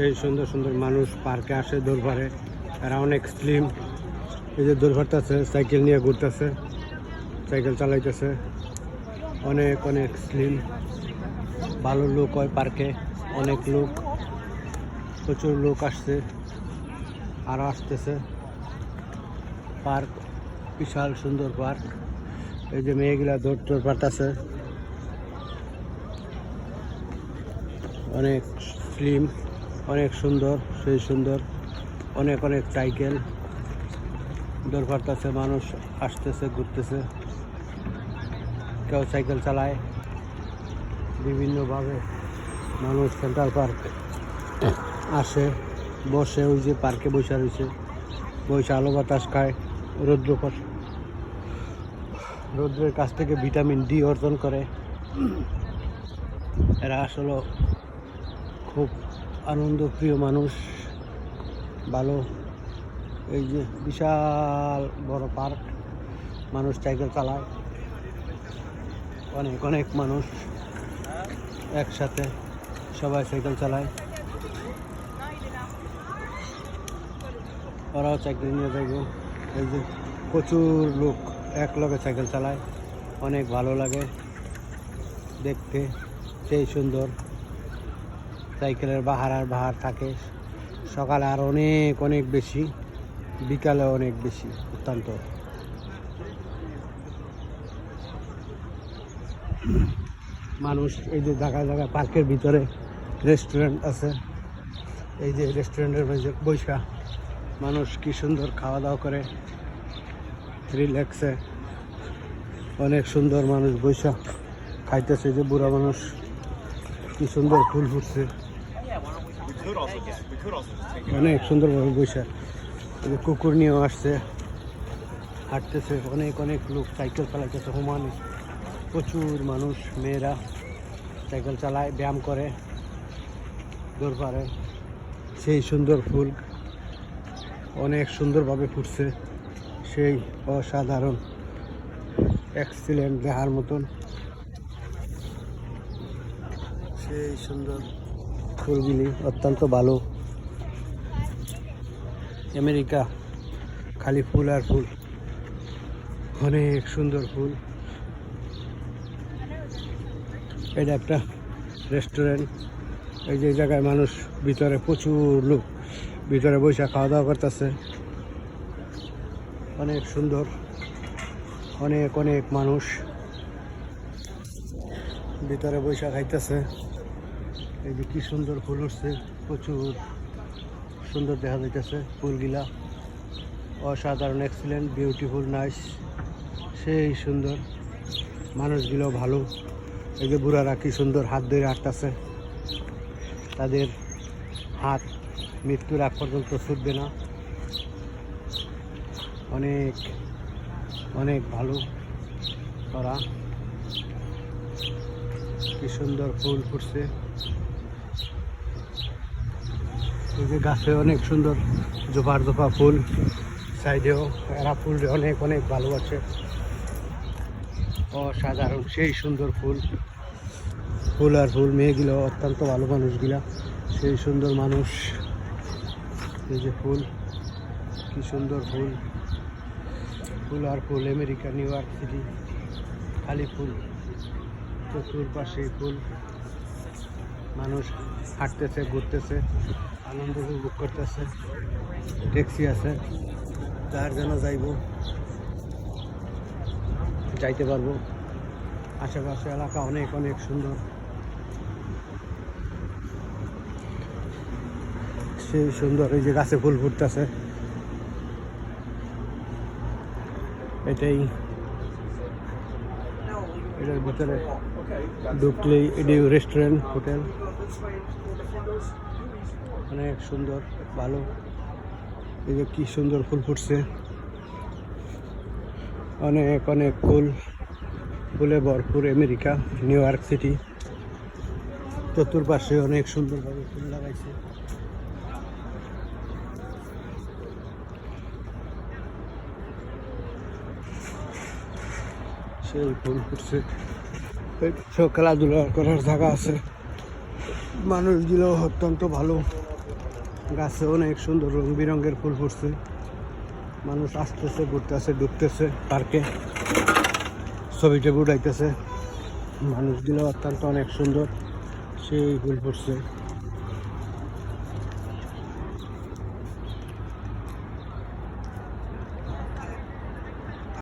সেই সুন্দর সুন্দর মানুষ পার্কে আসে দৌড়বারে। এরা অনেক স্লিম। এই যে দৌড়বারতেছে, সাইকেল নিয়ে ঘুরতেছে, সাইকেল চালাইতেছে। অনেক অনেক স্লিম, ভালো লোক হয় পার্কে। অনেক লোক, প্রচুর লোক আসছে, আরও আসতেছে। পার্ক বিশাল সুন্দর পার্ক। এই যে মেয়েগুলা দৌড় পারতেছে, অনেক স্লিম, অনেক সুন্দর, সেই সুন্দর। অনেক অনেক সাইকেল দৌড় পারতেছে, মানুষ আসতেছে, ঘুরতেছে। কেউ সাইকেল চালায় বিভিন্নভাবে। মানুষ সেন্ট্রাল পার্ক আসে, বসে, ওই যে পার্কে বসে রয়েছে, বসে আলো বাতাস খায়। রৌদ্রের কাছ থেকে ভিটামিন ডি অর্জন করে। এরা আসলে খুব আনন্দপ্রিয় মানুষ, ভালো। এই যে বিশাল বড় পার্ক, মানুষ সাইকেল চালায়, অনেক অনেক মানুষ একসাথে সবাই সাইকেল চালায়। ওরাও সাইকেল নিয়ে যাইব। এই যে প্রচুর লোক এক লগে সাইকেল চালায়, অনেক ভালো লাগে দেখতে, সেই সুন্দর। সাইকেলের বাহার আর বাহার থাকে, সকালে আর অনেক অনেক বেশি, বিকালে অনেক বেশি, অত্যন্ত। মানুষ এই যে জায়গায় জায়গায় পার্কের ভিতরে রেস্টুরেন্ট আছে, এই যে রেস্টুরেন্টের মধ্যে বৈশা মানুষ কি সুন্দর খাওয়া দাওয়া করে, রিল্যাক্সে। অনেক সুন্দর মানুষ বৈশা খাইতেছে। যে বুড়া মানুষ, কি সুন্দর ফুল ফুটছে, অনেক সুন্দরভাবে বৈশা। এই যে কুকুর নিয়েও আসছে, হাঁটতেছে। অনেক অনেক লোক সাইকেল চালাইতেছে হুমানে, প্রচুর মানুষ। মেয়েরা সাইকেল চালায়, ব্যায়াম করে, দৌড় পারে। সেই সুন্দর ফুল অনেক সুন্দরভাবে ফুটছে, সেই অসাধারণ, এক্সিলেন্ট, দেখার মতন, সেই সুন্দর ফুলগুলি অত্যন্ত ভালো। আমেরিকা খালি ফুল আর ফুল, অনেক সুন্দর ফুল। এটা একটা রেস্টুরেন্ট। এই যে জায়গায় মানুষ, ভিতরে প্রচুর লোক ভিতরে বসে খাওয়া দাওয়া করতেছে, অনেক সুন্দর। অনেক অনেক মানুষ ভিতরে বসে খাইতেছে। এই যে কি সুন্দর ফুল উঠছে, প্রচুর সুন্দর দেখা যাইতেছে ফুলগুলা, অসাধারণ, এক্সিলেন্ট, বিউটিফুল, নাইস, সেই সুন্দর। মানুষগুলো ভালো। এই যে বুড়ারা কি সুন্দর হাত ধরে হাঁটতেছে, তাদের হাত মৃত্যুর আগ পর্যন্ত ছুটবে না। অনেক অনেক ভালো তারা, কি সুন্দর ফুল ফুটছে। এই যে গাছে অনেক সুন্দর জোপার জোপা ফুল, সাইডেও এরা ফুল অনেক অনেক ভালোবাসে, অসাধারণ, সেই সুন্দর ফুল। ফুল আর ফুল, মেয়েগুলো অত্যন্ত ভালো, মানুষগুলা সেই সুন্দর মানুষ। এই যে ফুল, কি সুন্দর ফুল, ফুল আর ফুল। আমেরিকা, নিউ ইয়র্ক সিটি খালি ফুল, চতুর্পাশে ফুল। মানুষ হাঁটতেছে, ঘুরতেছে, আনন্দ উপভোগ করতেছে। ট্যাক্সি আছে, যার যেন যাইতে পারবো। আশেপাশে এলাকা অনেক অনেক সুন্দর, সেই সুন্দর। এই যে গাছে ফুল ফুটতেছে, এটার ভিতরে ঢুকলেই এটি রেস্টুরেন্ট, হোটেল, অনেক সুন্দর, ভালো। এই যে কি সুন্দর ফুল ফুটছে, অনেক অনেক ফুল, ফুলে ভরপুর। আমেরিকা, নিউ ইয়র্ক সিটি, চতুর্পাশে অনেক সুন্দরভাবে ফুল লাগাইছে। সেই ফুল ফুটছে। সব খেলাধুলা করার জায়গা আছে, মানুষগুলো অত্যন্ত ভালো। গাছে অনেক সুন্দর রং বেরঙের ফুল ফুটছে। মানুষ আসতেছে, ঘুরতেছে, ঢুকতেছে পার্কে, ছবিটা উঠাইতেছে। মানুষগুলো অত্যন্ত অনেক সুন্দর, সেই ফুল ফুটছে।